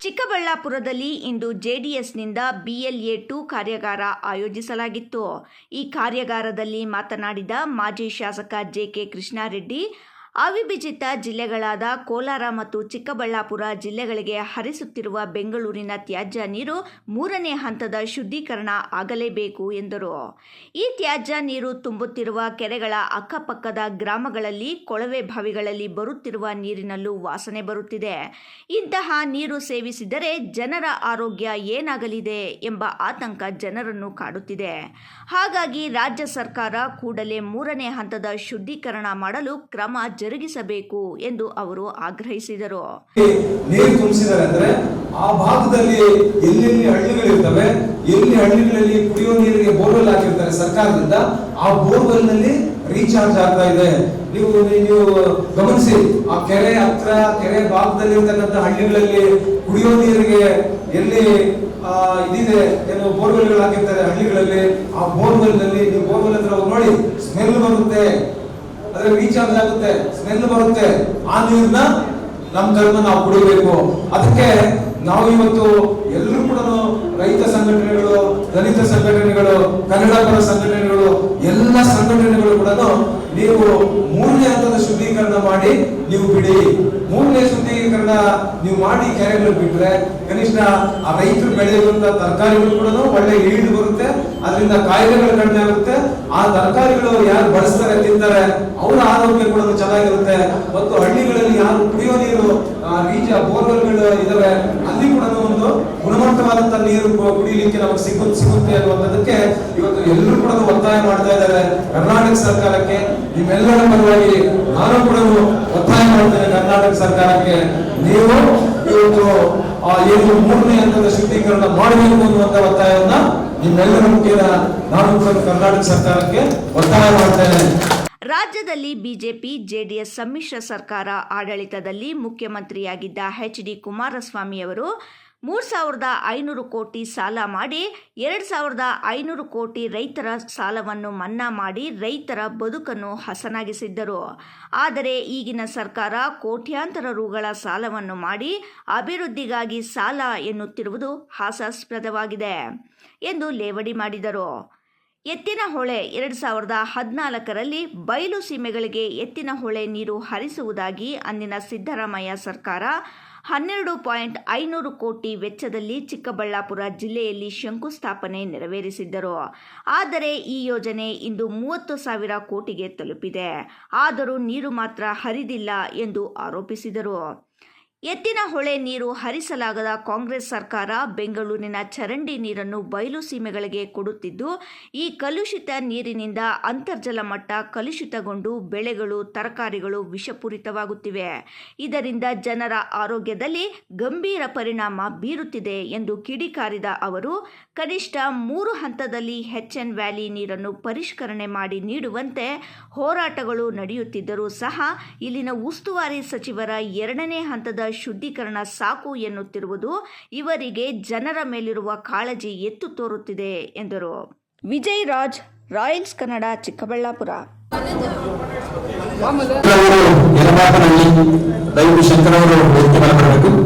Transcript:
ಚಿಕ್ಕಬಳ್ಳಾಪುರದಲ್ಲಿ ಇಂದು ಜೆಡಿಎಸ್ನಿಂದ BLA 2 ಕಾರ್ಯಾಗಾರ ಆಯೋಜಿಸಲಾಗಿತ್ತು. ಈ ಕಾರ್ಯಾಗಾರದಲ್ಲಿ ಮಾತನಾಡಿದ ಮಾಜಿ ಶಾಸಕ JK ಕೃಷ್ಣಾರೆಡ್ಡಿ, ಅವಿಭಜಿತ ಜಿಲ್ಲೆಗಳಾದ ಕೋಲಾರ ಮತ್ತು ಚಿಕ್ಕಬಳ್ಳಾಪುರ ಜಿಲ್ಲೆಗಳಿಗೆ ಹರಿಸುತ್ತಿರುವ ಬೆಂಗಳೂರಿನ ತ್ಯಾಜ್ಯ ನೀರು 3ನೇ ಹಂತದ ಶುದ್ಧೀಕರಣ ಆಗಲೇಬೇಕು ಎಂದರು. ಈ ತ್ಯಾಜ್ಯ ನೀರು ತುಂಬುತ್ತಿರುವ ಕೆರೆಗಳ ಅಕ್ಕಪಕ್ಕದ ಗ್ರಾಮಗಳಲ್ಲಿ ಕೊಳವೆ ಬಾವಿಗಳಲ್ಲಿ ಬರುತ್ತಿರುವ ನೀರಿನಲ್ಲೂ ವಾಸನೆ ಬರುತ್ತಿದೆ. ಇಂತಹ ನೀರು ಸೇವಿಸಿದರೆ ಜನರ ಆರೋಗ್ಯ ಏನಾಗಲಿದೆ ಎಂಬ ಆತಂಕ ಜನರನ್ನು ಕಾಡುತ್ತಿದೆ. ಹಾಗಾಗಿ ರಾಜ್ಯ ಸರ್ಕಾರ ಕೂಡಲೇ 3ನೇ ಹಂತದ ಶುದ್ಧೀಕರಣ ಮಾಡಲು ಕ್ರಮ ಜರುಗಿಸಬೇಕು ಎಂದು ಅವರು ಆಗ್ರಹಿಸಿದರು. ನೀರು ತುಂಬಿಸಿದ್ದಾರೆ ಅಂದ್ರೆ ಆ ಭಾಗದಲ್ಲಿ ಎಲ್ಲೆಲ್ಲಿ ಹಳ್ಳಿಗಳಿರ್ತವೆ, ಎಲ್ಲಿ ಹಳ್ಳಿಗಳಲ್ಲಿ ಕುಡಿಯೋ ನೀರಿಗೆ ಬೋರ್ವೆಲ್ ಹಾಕಿರ್ತಾರೆ ಸರ್ಕಾರದಿಂದ, ಆ ಬೋರ್ವೆಲ್ ನಲ್ಲಿ ರೀಚಾರ್ಜ್ ಆಗ್ತಾ ಇದೆ. ನೀವು ಗಮನಿಸಿ, ಆ ಕೆರೆ ಹತ್ರ ಕೆರೆ ಭಾಗದಲ್ಲಿ ಇರ್ತಕ್ಕಂಥ ಹಳ್ಳಿಗಳಲ್ಲಿ ಕುಡಿಯೋ ನೀರಿಗೆ ಎಲ್ಲಿ ಇದಿದೆ ಏನು ಬೋರ್ವೆಲ್ ಹಾಕಿರ್ತಾರೆ ಹಳ್ಳಿಗಳಲ್ಲಿ, ಆ ಬೋರ್ವೆಲ್ ನಲ್ಲಿ ನೀವು ಬೋರ್ವೆಲ್ ಹತ್ರ ನೋಡಿ ಸ್ಮೆಲ್ ಬರುತ್ತೆ, ಅದ್ರ ರೀಚಾರ್ಜ್ ಆಗುತ್ತೆ, ಸ್ಮೆಲ್ ಬರುತ್ತೆ. ಆ ನೀರನ್ನ ನಮ್ಮ ಧರ್ಮ ನಾವು ಕುಡಿಬೇಕು. ಅದಕ್ಕೆ ನಾವು ಇವತ್ತು ಎಲ್ಲರೂ ಕೂಡ ರೈತ ಸಂಘಟನೆಗಳು, ದಲಿತ ಸಂಘಟನೆಗಳು, ಕನ್ನಡ ಪರ ಸಂಘಟನೆಗಳು, ಎಲ್ಲ ಸಂಘಟನೆಗಳು ಕೂಡ ನೀವು 3ನೇ ಹಂತದ ಶುದ್ಧೀಕರಣ ಮಾಡಿ ನೀವು ಬಿಡಿ. 3ನೇ ಶುದ್ಧೀಕರಣ ನೀವು ಮಾಡಿ ಕೆರೆಗಳು ಬಿಟ್ರೆ ಕನಿಷ್ಠ ಆ ರೈತರು ಬೆಳೆಯುವಂತ ತರಕಾರಿಗಳು ಕೂಡ ಒಳ್ಳೆ ಈಲ್ಡ್ ಬರುತ್ತೆ, ಅದರಿಂದ ಕಾಯಿಲೆಗಳು ಕಡಿಮೆ ಆಗುತ್ತೆ. ಆ ತರಕಾರಿಗಳು ಯಾರು ಬಳಸ್ತಾರೆ ತಿಂತಾರೆ ಅವರ ಆರೋಗ್ಯ ಕೂಡ ಚೆನ್ನಾಗಿರುತ್ತೆ. ಮತ್ತು ಹಳ್ಳಿಗಳಲ್ಲಿ ಯಾರು ಕುಡಿಯೋ ನೀರು ಬೋರ್ವೆಲ್ಗಳು ಇದಾವೆ ಅಲ್ಲಿ ಕೂಡ ಒಂದು ಗುಣಮಟ್ಟವಾದಂತಹ ನೀರು ಕುಡಿಯಲಿಕ್ಕೆ ನಮಗೆ ಸಿಗುತ್ತೆ ಅನ್ನುವಂಥದ್ದಕ್ಕೆ ಇವತ್ತು ಎಲ್ಲರೂ ಕೂಡ ಒತ್ತಾಯ ಮಾಡ್ತಾ ಇದ್ದಾರೆ ಕರ್ನಾಟಕ ಸರ್ಕಾರಕ್ಕೆ. ನಿಮ್ಮೆಲ್ಲರ ಪರವಾಗಿ ನಾನು ಕೂಡ ಒತ್ತಾಯ ಮಾಡ್ತೇನೆ ಕರ್ನಾಟಕ ಸರ್ಕಾರಕ್ಕೆ, ನೀವು ಇವತ್ತು ಏನು 3ನೇ ಹಂತದ ಶುದ್ಧೀಕರಣ ಮಾಡಬೇಕು ಅನ್ನುವಂತ ಒತ್ತಾಯವನ್ನ ನಿಮ್ಮೆಲ್ಲರ ಮುಖೇನ ನಾನು ಕೂಡ ಕರ್ನಾಟಕ ಸರ್ಕಾರಕ್ಕೆ ಒತ್ತಾಯ ಮಾಡ್ತೇನೆ. ರಾಜ್ಯದಲ್ಲಿ ಬಿಜೆಪಿ ಜೆಡಿಎಸ್ ಸಮ್ಮಿಶ್ರ ಸರ್ಕಾರ ಆಡಳಿತದಲ್ಲಿ ಮುಖ್ಯಮಂತ್ರಿಯಾಗಿದ್ದ HD ಕುಮಾರಸ್ವಾಮಿ ಅವರು 3,500 ಕೋಟಿ ಸಾಲ ಮಾಡಿ 2,500 ಕೋಟಿ ರೈತರ ಸಾಲವನ್ನು ಮನ್ನಾ ಮಾಡಿ ರೈತರ ಬದುಕನ್ನು ಹಸನಾಗಿಸಿದ್ದರು. ಆದರೆ ಈಗಿನ ಸರ್ಕಾರ ಕೋಟ್ಯಾಂತರ ರುಗಳ ಸಾಲವನ್ನು ಮಾಡಿ ಅಭಿವೃದ್ಧಿಗಾಗಿ ಸಾಲ ಎನ್ನುತ್ತಿರುವುದು ಹಾಸ್ಯಾಸ್ಪದವಾಗಿದೆ ಎಂದು ಲೇವಡಿ ಮಾಡಿದರು. ಎತ್ತಿನಹೊಳೆ 2014ರಲ್ಲಿ ಬಯಲು ಸೀಮೆಗಳಿಗೆ ಎತ್ತಿನಹೊಳೆ ನೀರು ಹರಿಸುವುದಾಗಿ ಅಂದಿನ ಸಿದ್ದರಾಮಯ್ಯ ಸರ್ಕಾರ 12.500 ಕೋಟಿ ವೆಚ್ಚದಲ್ಲಿ ಚಿಕ್ಕಬಳ್ಳಾಪುರ ಜಿಲ್ಲೆಯಲ್ಲಿ ಶಂಕುಸ್ಥಾಪನೆ ನೆರವೇರಿಸಿದ್ದರು. ಆದರೆ ಈ ಯೋಜನೆ ಇಂದು 30,000 ಕೋಟಿಗೆ ತಲುಪಿದೆ. ಆದರೂ ನೀರು ಮಾತ್ರ ಹರಿದಿಲ್ಲ ಎಂದು ಆರೋಪಿಸಿದರು. ಎತ್ತಿನಹೊಳೆ ನೀರು ಹರಿಸಲಾಗದ ಕಾಂಗ್ರೆಸ್ ಸರ್ಕಾರ ಬೆಂಗಳೂರಿನ ಚರಂಡಿ ನೀರನ್ನು ಬಯಲು ಸೀಮೆಗಳಿಗೆ ಕೊಡುತ್ತಿದ್ದು, ಈ ಕಲುಷಿತ ನೀರಿನಿಂದ ಅಂತರ್ಜಲ ಮಟ್ಟ ಕಲುಷಿತಗೊಂಡು ಬೆಳೆಗಳು, ತರಕಾರಿಗಳು ವಿಷಪೂರಿತವಾಗುತ್ತಿವೆ. ಇದರಿಂದ ಜನರ ಆರೋಗ್ಯದಲ್ಲಿ ಗಂಭೀರ ಪರಿಣಾಮ ಬೀರುತ್ತಿದೆ ಎಂದು ಕಿಡಿಕಾರಿದ ಅವರು, ಕನಿಷ್ಠ 3 ಹಂತದಲ್ಲಿ HN ವ್ಯಾಲಿ ನೀರನ್ನು ಪರಿಷ್ಕರಣೆ ಮಾಡಿ ನೀಡುವಂತೆ ಹೋರಾಟಗಳು ನಡೆಯುತ್ತಿದ್ದರೂ ಸಹ ಇಲ್ಲಿನ ಉಸ್ತುವಾರಿ ಸಚಿವರ 2ನೇ ಹಂತದ ಶುದ್ಧೀಕರಣ ಸಾಕು ಎನ್ನುತ್ತಿರುವುದು ಇವರಿಗೆ ಜನರ ಮೇಲಿರುವ ಕಾಳಜಿ ಎತ್ತು ತೋರುತ್ತಿದೆ ಎಂದರು. ವಿಜಯ್ ರಾಜ್, ರಾಯಲ್ಸ್ ಕನ್ನಡ, ಚಿಕ್ಕಬಳ್ಳಾಪುರ. ದಯವಿಟ್ಟು ಶಂಕರ್ ಅವರು